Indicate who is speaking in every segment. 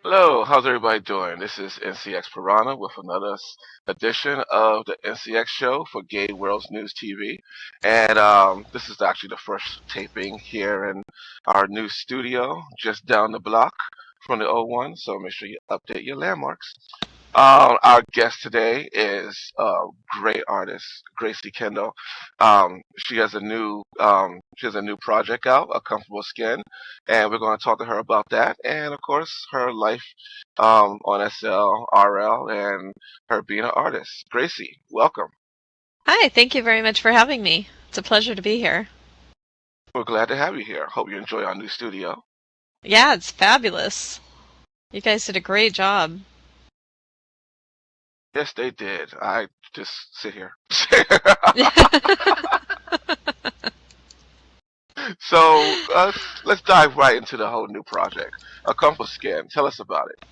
Speaker 1: Hello, how's everybody doing? This is InsyX Piranha with another edition of the InsyX Show for Gay Worldsnews TV. And this is actually the first taping here in our new studio just down the block from the old one, so make sure you update your landmarks. Our guest today is a great artist, Gracie Kendal. She has a new project out, A Comfortable Skin, and we're going to talk to her about that, and of course her life on SL, RL, and her being an artist. Gracie, welcome.
Speaker 2: Hi, thank you very much for having me. It's a pleasure to be here.
Speaker 1: We're glad to have you here. Hope you enjoy our new studio.
Speaker 2: Yeah, it's fabulous. You guys did a great job.
Speaker 1: Yes, they did. I just sit here. So let's dive right into the whole new project, A Comfortable Skin. Tell us about it.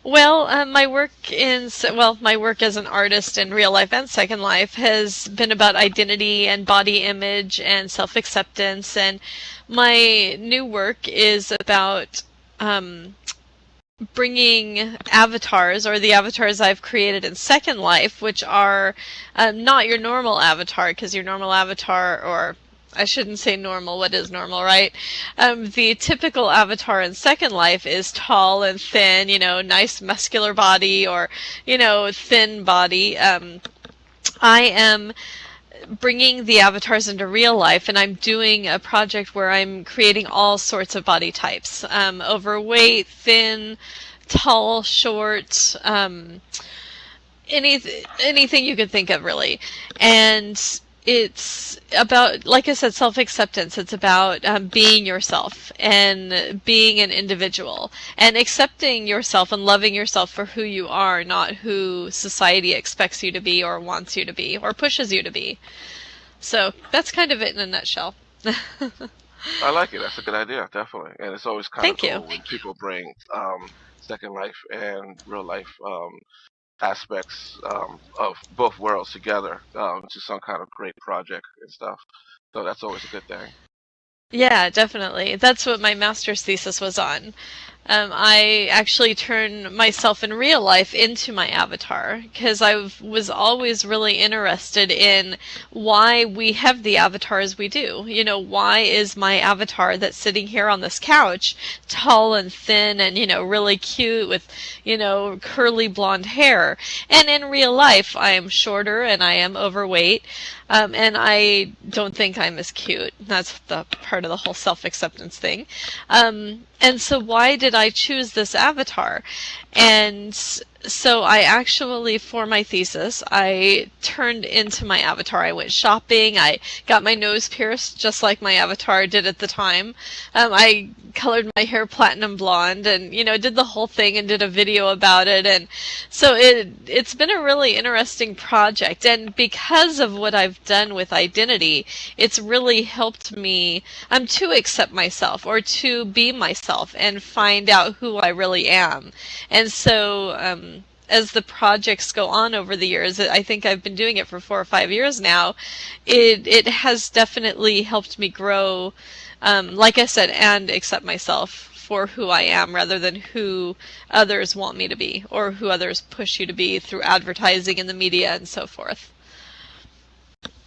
Speaker 2: Well, my work as an artist in real life and Second Life has been about identity and body image and self-acceptance, and my new work is about bringing avatars, or the avatars I've created in Second Life, which are not your normal avatar, because your normal avatar, or I shouldn't say normal, what is normal, right? The typical avatar in Second Life is tall and thin, nice muscular body, or, thin body. I am bringing the avatars into real life, and I'm doing a project where I'm creating all sorts of body types. Overweight, thin, tall, short, anything you could think of, really. And it's about, like I said, self-acceptance. It's about being yourself and being an individual and accepting yourself and loving yourself for who you are, not who society expects you to be or wants you to be or pushes you to be. So that's kind of it in a nutshell.
Speaker 1: I like it. That's a good idea, definitely. And it's always kind of cool when people bring Second Life and real life aspects of both worlds together to some kind of great project and stuff. So that's always a good thing.
Speaker 2: Yeah, definitely. That's what my master's thesis was on. I actually turned myself in real life into my avatar because I was always really interested in why we have the avatars we do. Why is my avatar that's sitting here on this couch tall and thin and, really cute with, curly blonde hair? And in real life, I am shorter and I am overweight. And I don't think I'm as cute. That's the part of the whole self-acceptance thing. And so why did I choose this avatar? And so I actually, for my thesis, I turned into my avatar. I went shopping. I got my nose pierced just like my avatar did at the time. I colored my hair platinum blonde and, did the whole thing and did a video about it. And so it's been a really interesting project. And because of what I've done with identity, it's really helped me to accept myself or to be myself and find out who I really am. And so as the projects go on over the years, I think I've been doing it for 4 or 5 years now, it has definitely helped me grow, like I said, and accept myself for who I am rather than who others want me to be or who others push you to be through advertising in the media and so forth.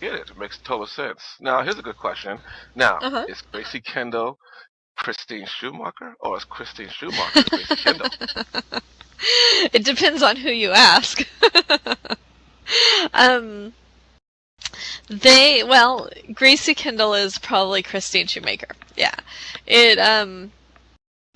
Speaker 1: Get it. It makes total sense. Now, here's a good question. Now, is Gracie Kendal Kristine Schomaker, or is Kristine Schomaker Gracie Kendal?
Speaker 2: It depends on who you ask. Gracie Kendal is probably Kristine Schomaker. Yeah.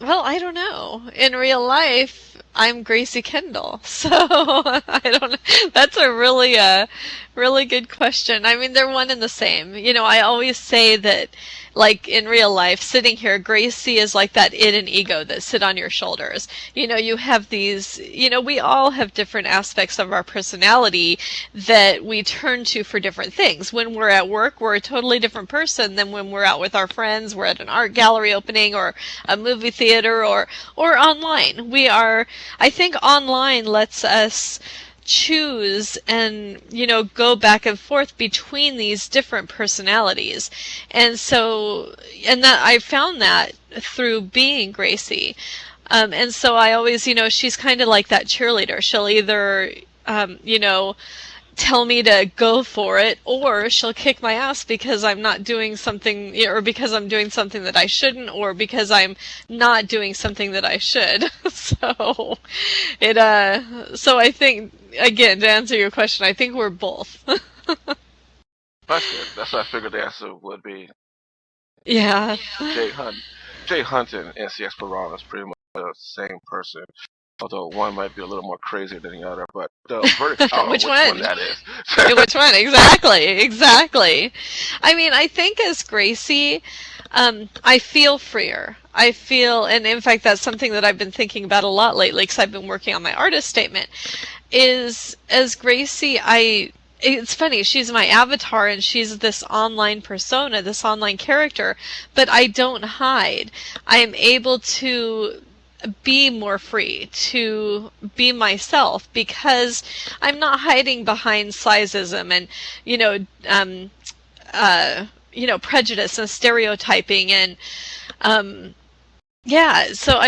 Speaker 2: Well, I don't know. In real life, I'm Gracie Kendal, so I don't know. That's a really good question. I mean, they're one and the same. I always say that, like in real life, sitting here, Gracie is like that id and ego that sit on your shoulders. You have these, we all have different aspects of our personality that we turn to for different things. When we're at work, we're a totally different person than when we're out with our friends, we're at an art gallery opening or a movie theater or online. I think online lets us choose and, go back and forth between these different personalities. And that I found that through being Gracie. And so I always, she's kind of like that cheerleader. She'll either, tell me to go for it, or she'll kick my ass because I'm not doing something, or because I'm doing something that I shouldn't, or because I'm not doing something that I should. So I think, again, to answer your question, I think we're both.
Speaker 1: That's good. That's what I figured the answer would be.
Speaker 2: Yeah.
Speaker 1: Jay Hunt and InsyX Piranha is pretty much the same person. Although one might be a little more crazy than the other, but the verdict, I don't know which one that is.
Speaker 2: Which one? Exactly. I mean, I think as Gracie, I feel freer. And in fact, that's something that I've been thinking about a lot lately, because I've been working on my artist statement, is as Gracie, it's funny, she's my avatar and she's this online persona, this online character, but I don't hide. I am able to be more free, to be myself, because I'm not hiding behind sizeism and, prejudice and stereotyping and, so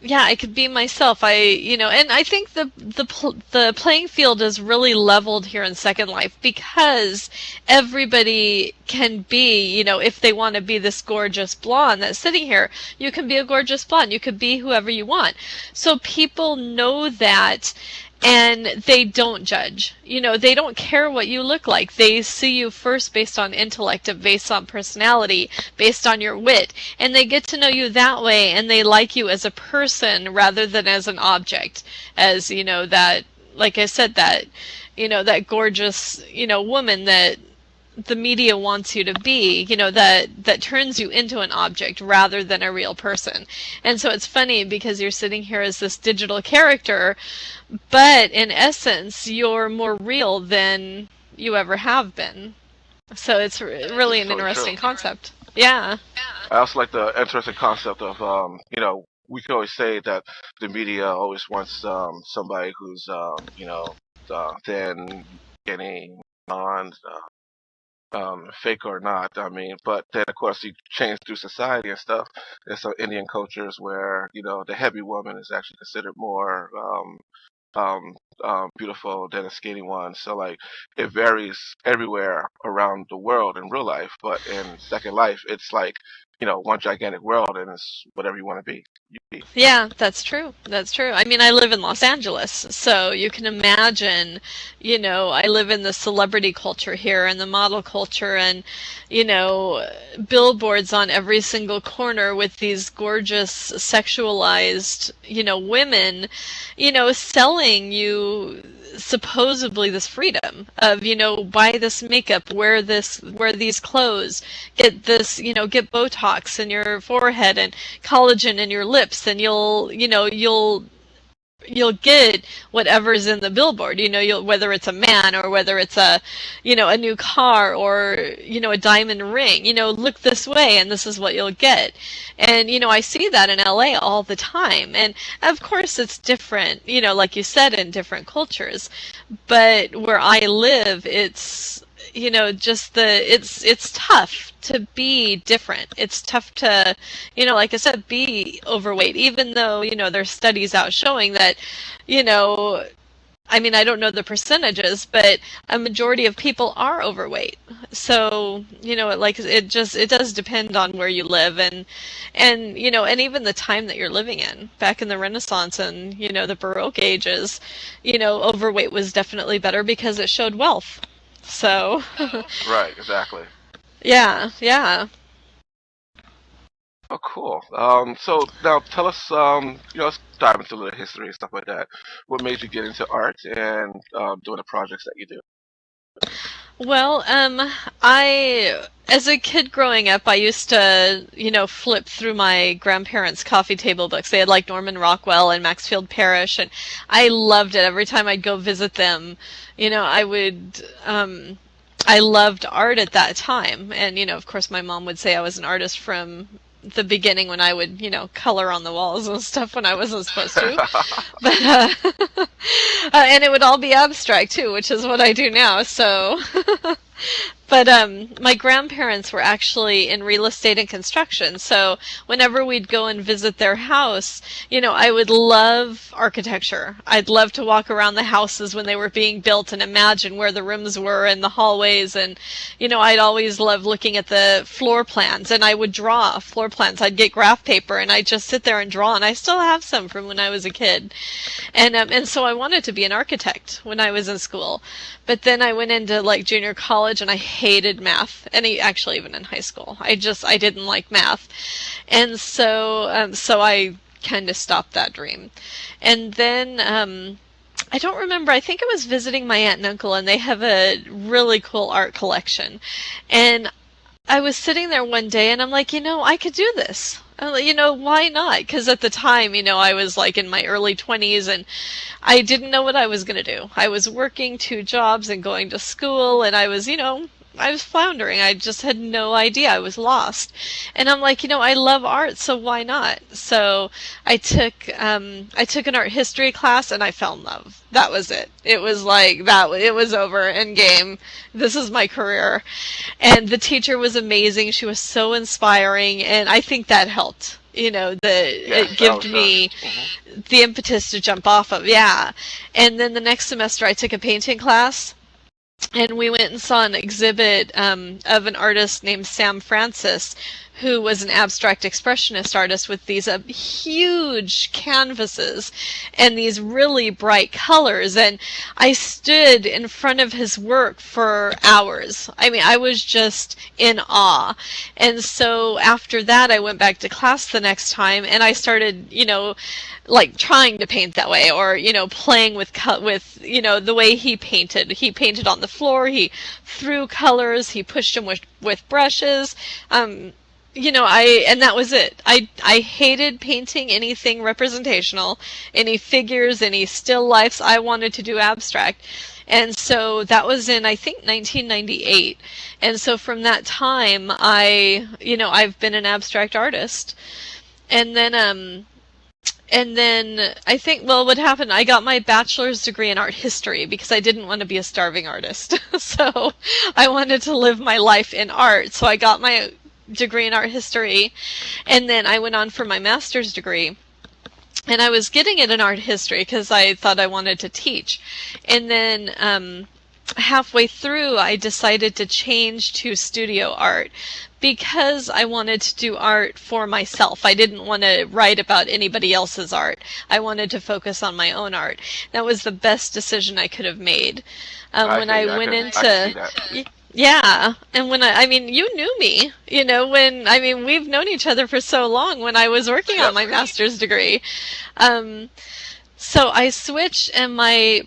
Speaker 2: I could be myself. And I think the playing field is really leveled here in Second Life, because everybody can be, if they want to be this gorgeous blonde that's sitting here, you can be a gorgeous blonde. You could be whoever you want. So people know that, and they don't judge. They don't care what you look like. They see you first based on intellect, based on personality, based on your wit. And they get to know you that way, and they like you as a person rather than as an object. As, that, like I said, that, that gorgeous, woman that the media wants you to be, that turns you into an object rather than a real person. And so it's funny, because you're sitting here as this digital character, but in essence, you're more real than you ever have been. So it's really an interesting concept. Yeah.
Speaker 1: I also like the interesting concept of, we can always say that the media always wants somebody who's, thin, skinny, blonde, fake or not, but then of course you change through society and stuff. There's some Indian cultures where, the heavy woman is actually considered more beautiful than a skinny one. So like, it varies everywhere around the world in real life, but in Second Life, it's like, one gigantic world, and it's whatever you want to be.
Speaker 2: Yeah, that's true. I mean, I live in Los Angeles, so you can imagine, I live in the celebrity culture here and the model culture, and, billboards on every single corner with these gorgeous sexualized, women, selling you supposedly this freedom of, buy this makeup, wear these clothes, get this, get Botox in your forehead and collagen in your lips, and you'll get whatever's in the billboard, whether it's a man or whether it's a new car or, a diamond ring, look this way and this is what you'll get. And, I see that in LA all the time. And of course it's different, like you said, in different cultures, but where I live, it's, it's tough to be different. It's tough to, like I said, be overweight, even though, there's studies out showing that, I don't know the percentages, but a majority of people are overweight. So, it does depend on where you live and even the time that you're living in. Back in the Renaissance and, the Baroque ages, overweight was definitely better because it showed wealth. So.
Speaker 1: Right, exactly.
Speaker 2: Yeah.
Speaker 1: Oh, cool. So now tell us, let's dive into a little history and stuff like that. What made you get into art and doing the projects that you do?
Speaker 2: Well, as a kid growing up, I used to, flip through my grandparents' coffee table books. They had like Norman Rockwell and Maxfield Parrish, and I loved it. Every time I'd go visit them, I loved art at that time. And, of course, my mom would say I was an artist from the beginning when I would, color on the walls and stuff when I wasn't supposed to. But and it would all be abstract too, which is what I do now. So but my grandparents were actually in real estate and construction, so whenever we'd go and visit their house, I would love architecture. I'd love to walk around the houses when they were being built and imagine where the rooms were and the hallways, and I'd always love looking at the floor plans, and I would draw floor plans. I'd get graph paper and I'd just sit there and draw, and I still have some from when I was a kid. And so I wanted to be an architect when I was in school. But then I went into like junior college and I hated math, and actually even in high school. I didn't like math. And so so I kind of stopped that dream. And then I don't remember, I think it was visiting my aunt and uncle, and they have a really cool art collection. And I was sitting there one day and I'm like, I could do this. Why not? Because at the time, I was like in my early 20s and I didn't know what I was going to do. I was working 2 jobs and going to school, and I was floundering. I just had no idea. I was lost. And I'm like, I love art, so why not? So I took an art history class and I fell in love. That was it. It was like that. It was over. End game. This is my career. And the teacher was amazing. She was so inspiring, and I think that helped. It gave me the impetus to jump off of. Yeah. And then the next semester I took a painting class. And we went and saw an exhibit of an artist named Sam Francis, who was an abstract expressionist artist with these huge canvases and these really bright colors. And I stood in front of his work for hours. I mean, I was just in awe. And so after that, I went back to class the next time, and I started, like trying to paint that way, or playing with the way he painted. He painted on the floor. He threw colors. He pushed them with brushes. And that was it. I hated painting anything representational, any figures, any still lifes. I wanted to do abstract. And so that was in, I think, 1998. And so from that time, I've been an abstract artist. And then I think, what happened, I got my bachelor's degree in art history because I didn't want to be a starving artist. So I wanted to live my life in art. So I got my degree in art history, and then I went on for my master's degree. And I was getting it in art history because I thought I wanted to teach. And then halfway through, I decided to change to studio art because I wanted to do art for myself. I didn't want to write about anybody else's art. I wanted to focus on my own art. That was the best decision I could have made. Yeah, and when you knew me, we've known each other for so long when I was working on my master's degree. So I switched, and my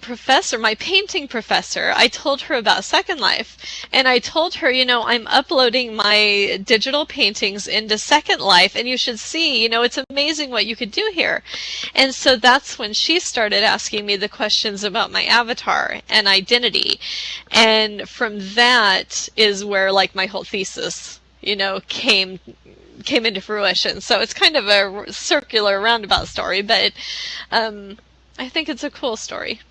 Speaker 2: painting professor, I told her about SecondLife, and I told her, I'm uploading my digital paintings into SecondLife, and you should see, it's amazing what you could do here. And so that's when she started asking me the questions about my avatar and identity. And from that is where, like, my whole thesis, came into fruition. So it's kind of a circular roundabout story, but I think it's a cool story.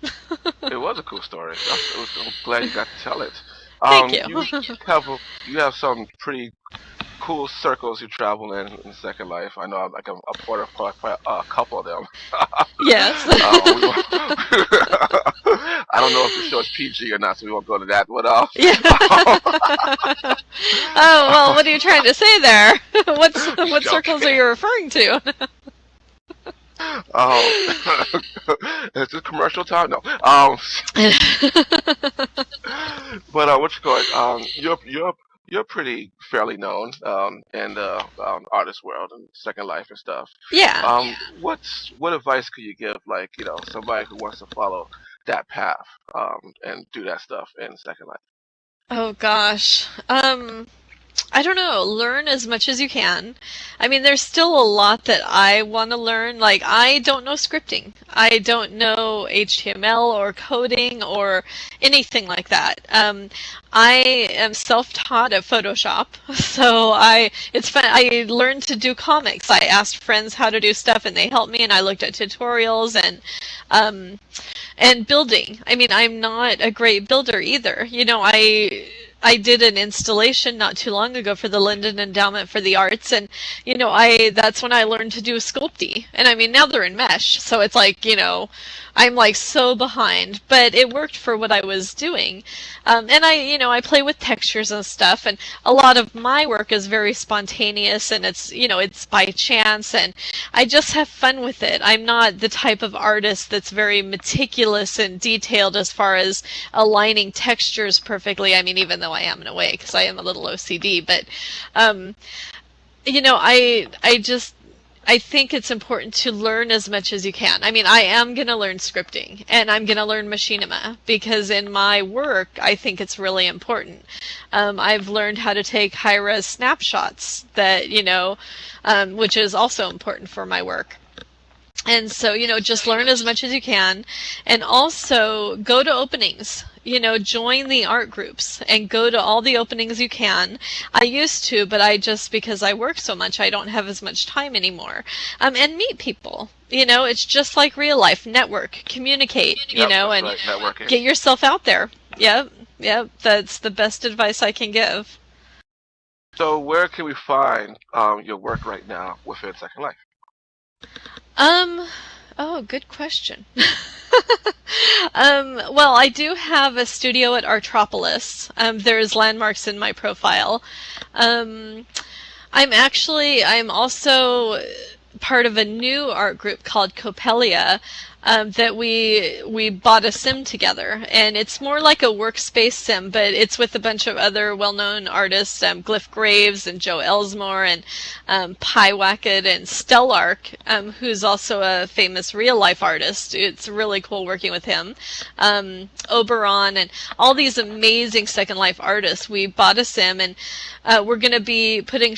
Speaker 1: It was a cool story. I'm glad you got to tell it.
Speaker 2: Thank you.
Speaker 1: You have some pretty cool circles you travel in Second Life. I know I'm a part of quite a couple of them.
Speaker 2: Yes.
Speaker 1: I don't know if the show is PG or not, so we won't go to that. But
Speaker 2: yeah. Oh, well, what are you trying to say there? What circles are you referring to?
Speaker 1: Is this commercial time? No. But what you call it? You're pretty fairly known in the artist world and Second Life and stuff.
Speaker 2: Yeah.
Speaker 1: What advice could you give, like, somebody who wants to follow that path and do that stuff in Second Life?
Speaker 2: Oh gosh. I don't know, learn as much as you can. I mean, there's still a lot that I want to learn. Like, I don't know scripting. I don't know HTML or coding or anything like that. I am self-taught at Photoshop, so it's fun. I learned to do comics. I asked friends how to do stuff, and they helped me, and I looked at tutorials and building. I mean, I'm not a great builder either. You know, I did an installation not too long ago for the Linden Endowment for the Arts, and you know, that's when I learned to do Sculpey. And I mean, now they're in mesh, so it's like, you know, I'm like so behind, but it worked for what I was doing. And I play with textures and stuff, and a lot of my work is very spontaneous, and it's by chance, and I just have fun with it. I'm not the type of artist that's very meticulous and detailed as far as aligning textures perfectly. I mean, even though I am in a way, because I am a little OCD, but I think it's important to learn as much as you can. I mean, I am going to learn scripting, and I'm going to learn machinima, because in my work, I think it's really important. I've learned how to take high-res snapshots that, which is also important for my work. And so, just learn as much as you can, and also go to openings. Join the art groups and go to all the openings you can. I used to, but because I work so much, I don't have as much time anymore. And meet people. It's just like real life. Network, communicate, and
Speaker 1: right,
Speaker 2: get yourself out there. Yep. That's the best advice I can give.
Speaker 1: So where can we find your work right now within Second Life?
Speaker 2: Good question. Well, I do have a studio at Artropolis. There's landmarks in my profile. I'm also part of a new art group called Copelia, that we bought a sim together, and it's more like a workspace sim, but it's with a bunch of other well-known artists, Glyph Graves and Joe Elsmore and Pyewacket and Stellark, who's also a famous real-life artist. It's really cool working with him. Oberon and all these amazing Second Life artists. We bought a sim, and we're going to be putting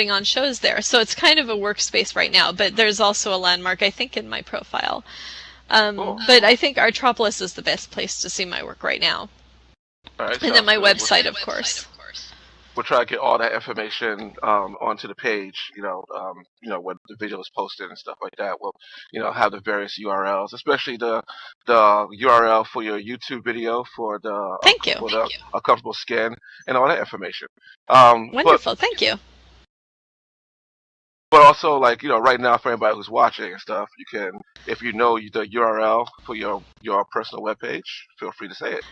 Speaker 2: on shows there. So it's kind of a workspace right now, but there's also a landmark, I think, in my profile.
Speaker 1: Cool.
Speaker 2: But I think Artropolis is the best place to see my work right now.
Speaker 1: All right,
Speaker 2: and then my website, of course.
Speaker 1: We'll try to get all that information onto the page, when the video is posted and stuff like that. We'll, have the various URLs, especially the URL for your YouTube video for the
Speaker 2: Thank you.
Speaker 1: A Comfortable Skin and all that information.
Speaker 2: Wonderful, thank you.
Speaker 1: But also, right now, for anybody who's watching and stuff, you can, if you know the URL for your personal webpage, feel free to say it.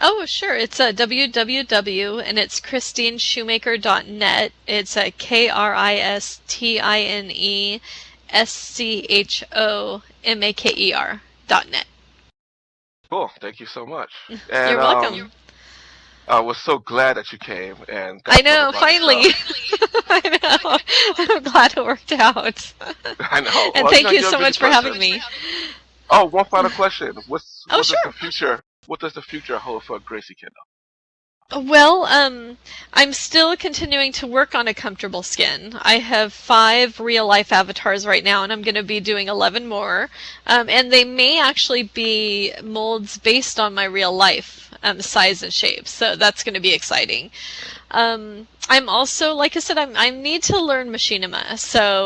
Speaker 2: Oh, sure. It's www, and it's KristineSchomaker.net. It's KristineSchomaker.net.
Speaker 1: Cool. Thank you so much.
Speaker 2: And, you're welcome.
Speaker 1: I was so glad that you came, and
Speaker 2: I know, finally. I know. I'm glad it worked out.
Speaker 1: I know.
Speaker 2: And thank you so much for having me.
Speaker 1: Oh, one final question. What
Speaker 2: sure.
Speaker 1: does the future hold for Gracie Kendal?
Speaker 2: Well, I'm still continuing to work on A Comfortable Skin. I have 5 real-life avatars right now, and I'm going to be doing 11 more. And they may actually be molds based on my real life size and shape, so that's going to be exciting. I'm also, like I said, I need to learn machinima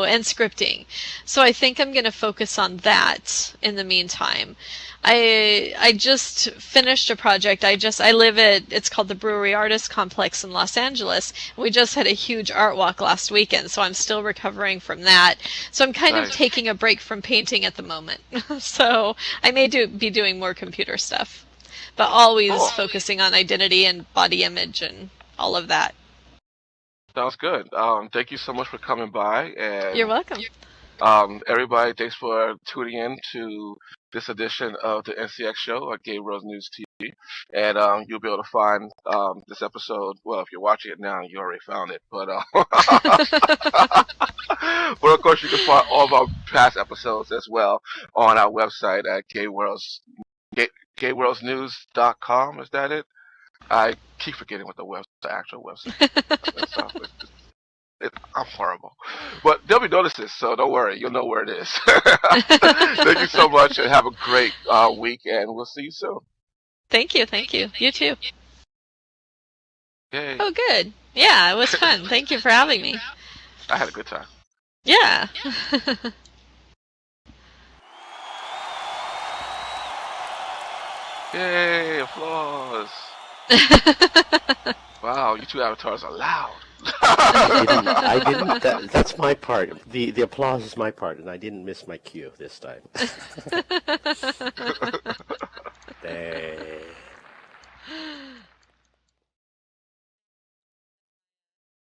Speaker 2: and scripting. So I think I'm going to focus on that in the meantime. I just finished a project. It's called the Brewery Artists Complex in Los Angeles. We just had a huge art walk last weekend, so I'm still recovering from that. So I'm kind of taking a break from painting at the moment. So I may be doing more computer stuff, but always focusing on identity and body image and all of that.
Speaker 1: Sounds good. Thank you so much for coming by. And
Speaker 2: you're welcome.
Speaker 1: Everybody, thanks for tuning in to this edition of the InsyX Show on Gay Worldsnews TV. And you'll be able to find this episode. Well, if you're watching it now, you already found it. But but of course, you can find all of our past episodes as well on our website at GayWorldsNews.com. Is that it? I keep forgetting what the actual website is. I'm horrible. But they'll be notices, so don't worry. You'll know where it is. Thank you so much, and have a great week, and we'll see you soon.
Speaker 2: Thank you. You too.
Speaker 1: Yay.
Speaker 2: Oh, good. Yeah, it was fun. Thank you for having me.
Speaker 1: I had a good time.
Speaker 2: Yeah.
Speaker 1: Yay, applause. Wow, you two avatars are loud.
Speaker 3: I didn't. That's my part. The applause is my part, and I didn't miss my cue this time.